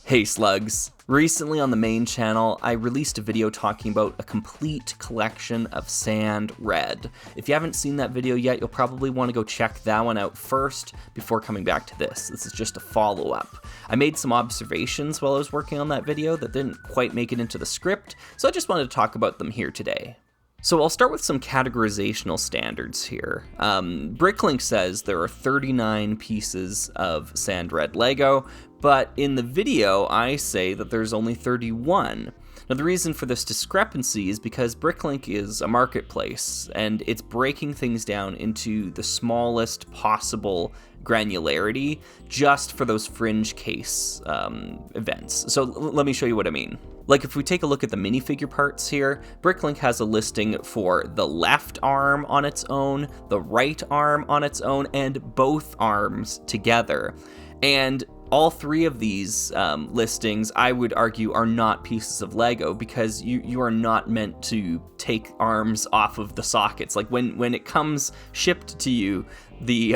Hey slugs! Recently on the main channel, I released a video talking about a complete collection of sand red. If you haven't seen that video yet, you'll probably want to go check that one out first before coming back to this. This is just a follow-up. I made some observations while I was working on that video that didn't quite make it into the script, so I just wanted to talk about them here today. So I'll start with some categorizational standards here. Bricklink says there are 39 pieces of sand red Lego, but in the video I say that there's only 31. Now the reason for this discrepancy is because Bricklink is a marketplace and it's breaking things down into the smallest possible granularity just for those fringe case events. So let me show you what I mean. Like if we take a look at the minifigure parts here, Bricklink has a listing for the left arm on its own, the right arm on its own, and both arms together. And all three of these listings, I would argue, are not pieces of Lego because you are not meant to take arms off of the sockets. Like when it comes shipped to you, the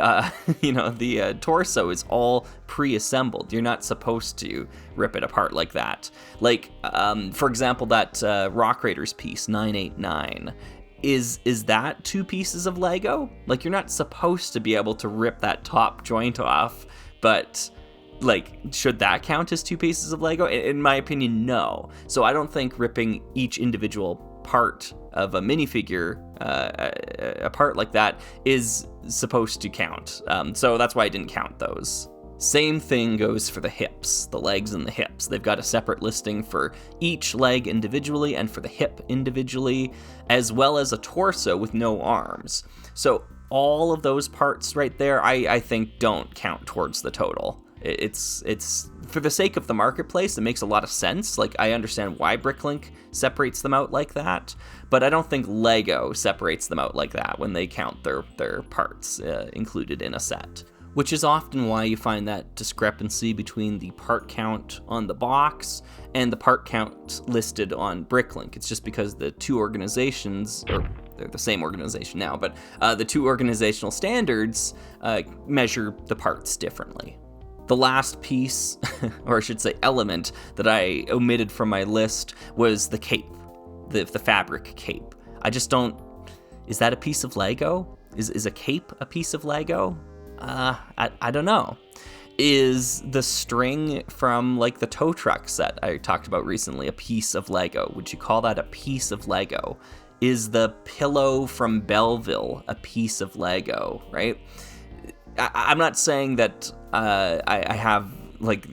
the torso is all pre-assembled. You're not supposed to rip it apart like that. Like for example, that Rock Raiders piece 989. Is that two pieces of Lego? Like you're not supposed to be able to rip that top joint off, but like, should that count as two pieces of Lego? In my opinion, no. So I don't think ripping each individual part of a minifigure apart like that is supposed to count. So that's why I didn't count those. Same thing goes for the hips, the legs and the hips. They've got a separate listing for each leg individually and for the hip individually, as well as a torso with no arms. So all of those parts right there, I think don't count towards the total. It's for the sake of the marketplace, it makes a lot of sense. Like I understand why Bricklink separates them out like that, but I don't think Lego separates them out like that when they count their parts included in a set. Which is often why you find that discrepancy between the part count on the box and the part count listed on Bricklink. It's just because the two organizations, or they're the same organization now, but the two organizational standards measure the parts differently. The last piece, or I should say element, that I omitted from my list was the cape, the fabric cape. I just don't, is that a piece of Lego? Is a cape a piece of Lego? I don't know. Is the string from like the tow truck set I talked about recently a piece of Lego? Would you call that a piece of Lego? Is the pillow from Belleville a piece of Lego, right? I'm not saying that I have like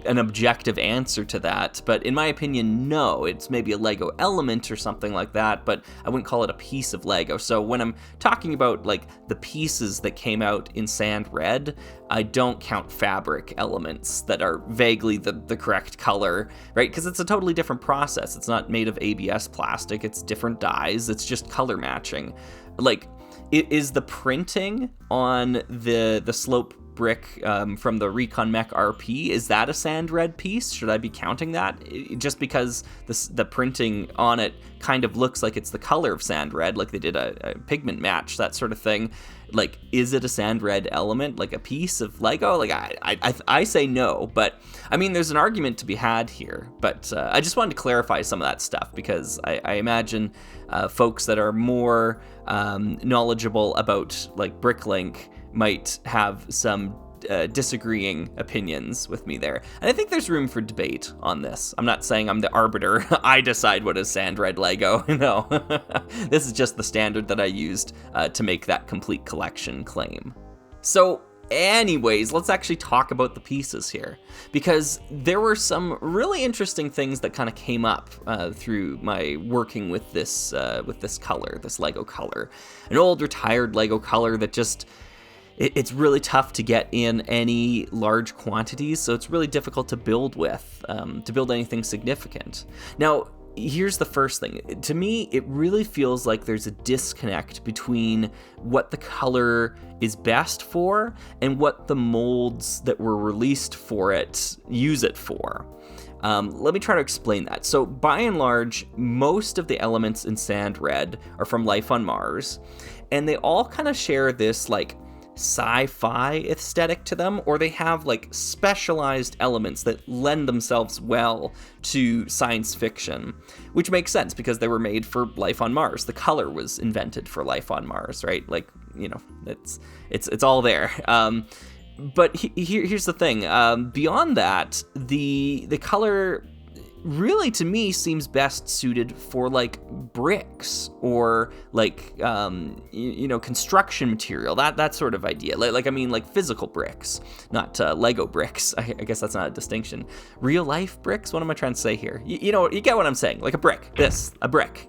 an objective answer to that, but in my opinion, no. It's maybe a Lego element or something like that, but I wouldn't call it a piece of Lego. So when I'm talking about like the pieces that came out in sand red, I don't count fabric elements that are vaguely the correct color, right? Because it's a totally different process. It's not made of ABS plastic, it's different dyes, it's just color matching. Like, is the printing on the slope brick from the Recon Mech RP, is that a sand red piece? Should I be counting that? Just because the printing on it kind of looks like it's the color of sand red, like they did a pigment match, that sort of thing. Like, is it a sand red element, like a piece of Lego? Like, I say no, but I mean, there's an argument to be had here. But I just wanted to clarify some of that stuff because I imagine folks that are more knowledgeable about like Bricklink might have some disagreeing opinions with me there. And I think there's room for debate on this. I'm not saying I'm the arbiter. I decide what is sand red Lego. No, this is just the standard that I used to make that complete collection claim. So anyways, let's actually talk about the pieces here, because there were some really interesting things that kind of came up through my working with this color, this Lego color. An old retired Lego color that just, it's really tough to get in any large quantities, so it's really difficult to build with, to build anything significant. Now, here's the first thing. To me, it really feels like there's a disconnect between what the color is best for and what the molds that were released for it use it for. Let me try to explain that. So by and large, most of the elements in Sand Red are from Life on Mars, and they all kind of share this like sci-fi aesthetic to them, or they have like specialized elements that lend themselves well to science fiction, which makes sense because they were made for life on Mars. The color was invented for life on Mars, right? Like, you know, it's all there. But here's the thing. Beyond that, the color really, to me, seems best suited for like bricks or like construction material, that sort of idea. Like I mean, like physical bricks, not Lego bricks. I guess that's not a distinction. Real life bricks. What am I trying to say here? You know, you get what I'm saying. Like a brick. A brick.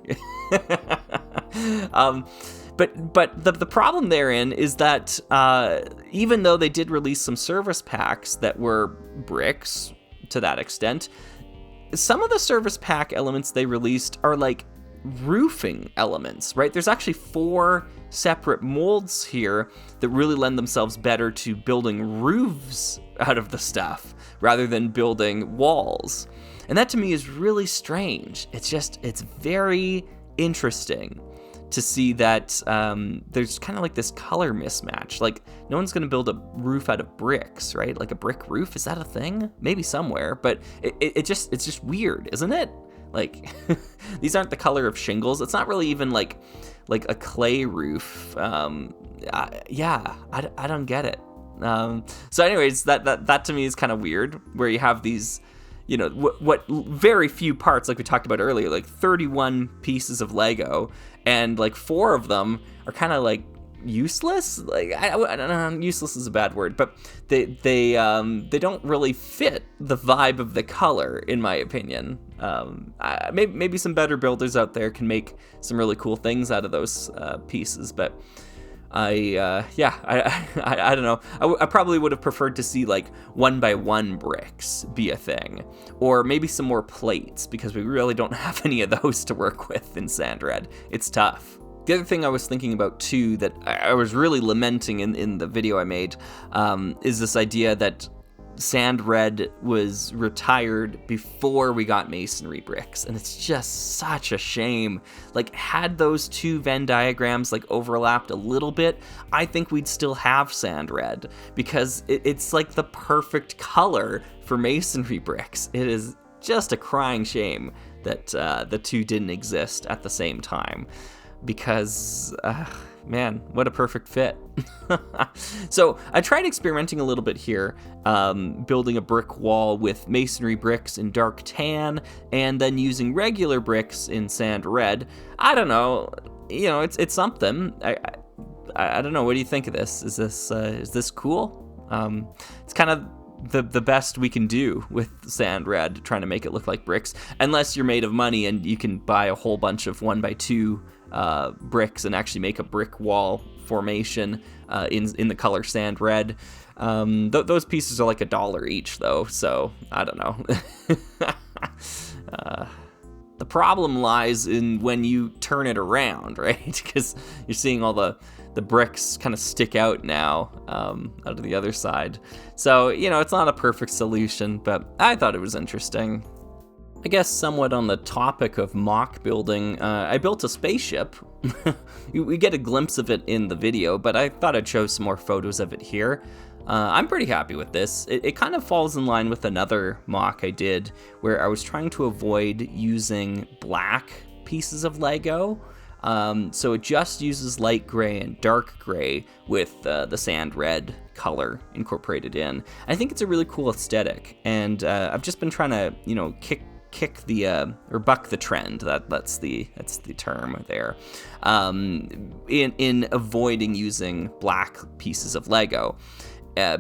But the problem therein is that even though they did release some service packs that were bricks to that extent, some of the service pack elements they released are like roofing elements, right? There's actually 4 separate molds here that really lend themselves better to building roofs out of the stuff rather than building walls. And that to me is really strange. It's very interesting to see that there's kind of like this color mismatch. Like, no one's gonna build a roof out of bricks, right? Like a brick roof, is that a thing? Maybe somewhere, but it's just weird, isn't it? Like, these aren't the color of shingles. It's not really even like a clay roof. I don't get it. So anyways, that to me is kind of weird, where you have these, you know, what very few parts, like we talked about earlier, like 31 pieces of Lego, and like 4 of them are kind of like useless. Like I don't know, useless is a bad word, but they don't really fit the vibe of the color, in my opinion. Maybe some better builders out there can make some really cool things out of those pieces, but I don't know. I probably would have preferred to see like 1x1 bricks be a thing, or maybe some more plates, because we really don't have any of those to work with in Sand Red. It's tough. The other thing I was thinking about too, that I was really lamenting in the video I made, is this idea that Sand Red was retired before we got masonry bricks, and it's just such a shame. Like, had those 2 Venn diagrams like overlapped a little bit, I think we'd still have Sand Red, because it's like the perfect color for masonry bricks. It is just a crying shame that the 2 didn't exist at the same time, because man, what a perfect fit. So I tried experimenting a little bit here, building a brick wall with masonry bricks in dark tan, and then using regular bricks in Sand Red. I don't know, you know, it's something. I don't know. What do you think of this? Is this cool? It's kind of the best we can do with Sand Red, trying to make it look like bricks, unless you're made of money and you can buy a whole bunch of 1x2 bricks and actually make a brick wall formation in the color Sand Red. Those pieces are like $1 each though, so I don't know. The problem lies in when you turn it around, right? Because you're seeing all the bricks kind of stick out now out of the other side. So, you know, it's not a perfect solution, but I thought it was interesting. I guess somewhat on the topic of mock building, I built a spaceship. We get a glimpse of it in the video, but I thought I'd show some more photos of it here. I'm pretty happy with this. It kind of falls in line with another mock I did, where I was trying to avoid using black pieces of Lego. So it just uses light gray and dark gray with the Sand Red color incorporated in. I think it's a really cool aesthetic, and I've just been trying to, you know, kick or buck the trend. That's the term there. In avoiding using black pieces of Lego,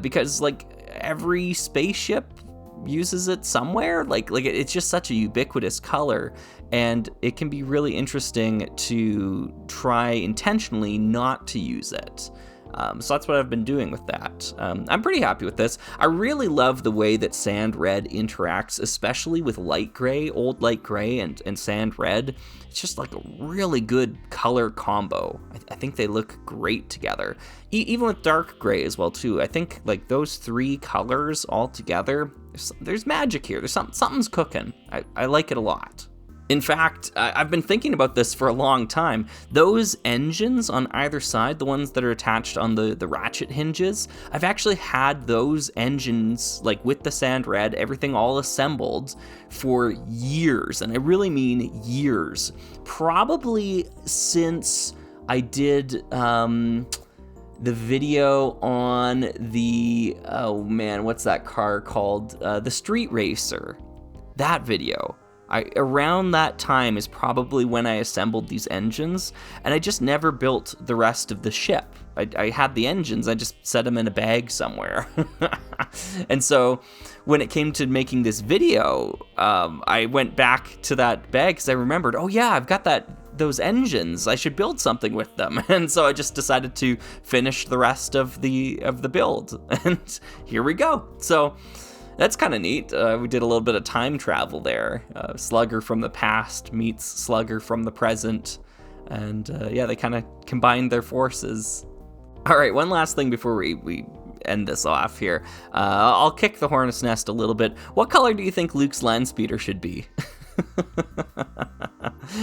because like every spaceship uses it somewhere. Like it's just such a ubiquitous color, and it can be really interesting to try intentionally not to use it. So that's what I've been doing with that. I'm pretty happy with this. I really love the way that Sand Red interacts, especially with light gray, old light gray, and Sand Red. It's just like a really good color combo. I think they look great together. Even with dark gray as well too. I think like those 3 colors all together, there's magic here. There's something's cooking. I like it a lot. In fact, I've been thinking about this for a long time. Those engines on either side, the ones that are attached on the ratchet hinges, I've actually had those engines, like with the sand red, everything all assembled for years, and I really mean years. Probably since I did the video on the, oh man, what's that car called? The Street Racer. That video. Around that time is probably when I assembled these engines, and I just never built the rest of the ship. I had the engines, I just set them in a bag somewhere. And so when it came to making this video, I went back to that bag because I remembered, oh yeah, I've got those engines, I should build something with them. And so I just decided to finish the rest of the build, and here we go. So that's kind of neat. We did a little bit of time travel there. Slugger from the past meets Slugger from the present. And yeah, they kind of combined their forces. All right, one last thing before we end this off here. I'll kick the hornet's nest a little bit. What color do you think Luke's land speeder should be?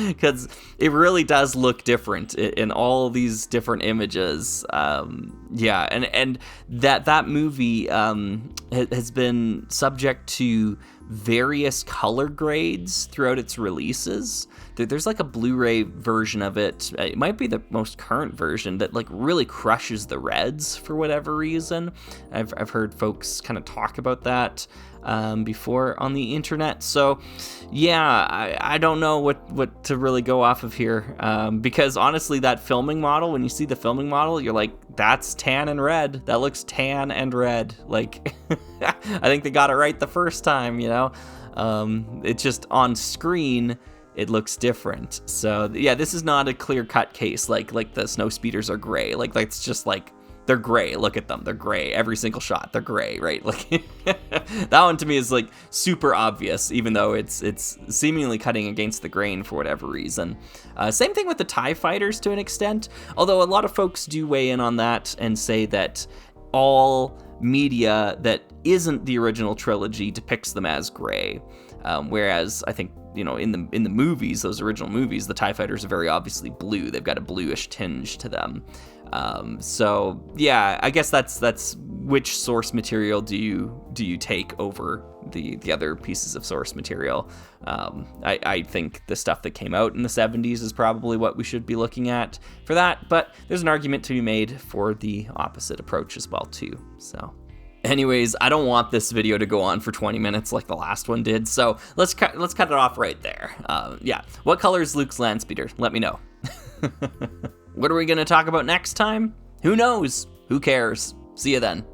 Because it really does look different in all these different images. Yeah, and that movie has been subject to various color grades throughout its releases. There's like a Blu-ray version of it. It might be the most current version that like really crushes the reds for whatever reason. I've heard folks kind of talk about that before on the internet. So yeah, I don't know what to really go off of here, because honestly, that filming model, when you see the filming model, you're like, that's tan and red. That looks tan and red. Like, I think they got it right the first time, you know? It's just on screen, it looks different. So yeah, this is not a clear-cut case like the snow speeders are gray. Like, that's just like, they're gray. Look at them. They're gray. Every single shot, they're gray, right? Like, that one to me is like super obvious, even though it's seemingly cutting against the grain for whatever reason. Same thing with the TIE fighters to an extent, although a lot of folks do weigh in on that and say that all media that isn't the original trilogy depicts them as gray. Whereas I think, you know, in the movies, those original movies, the TIE fighters are very obviously blue. They've got a bluish tinge to them. So yeah, I guess that's which source material do you take over the other pieces of source material. I think the stuff that came out in the 70s is probably what we should be looking at for that, but there's an argument to be made for the opposite approach as well too. So anyways, I don't want this video to go on for 20 minutes like the last one did, so let's cut it off right there. Yeah, what color is Luke's land speeder? Let me know. What are we going to talk about next time? Who knows? Who cares? See you then.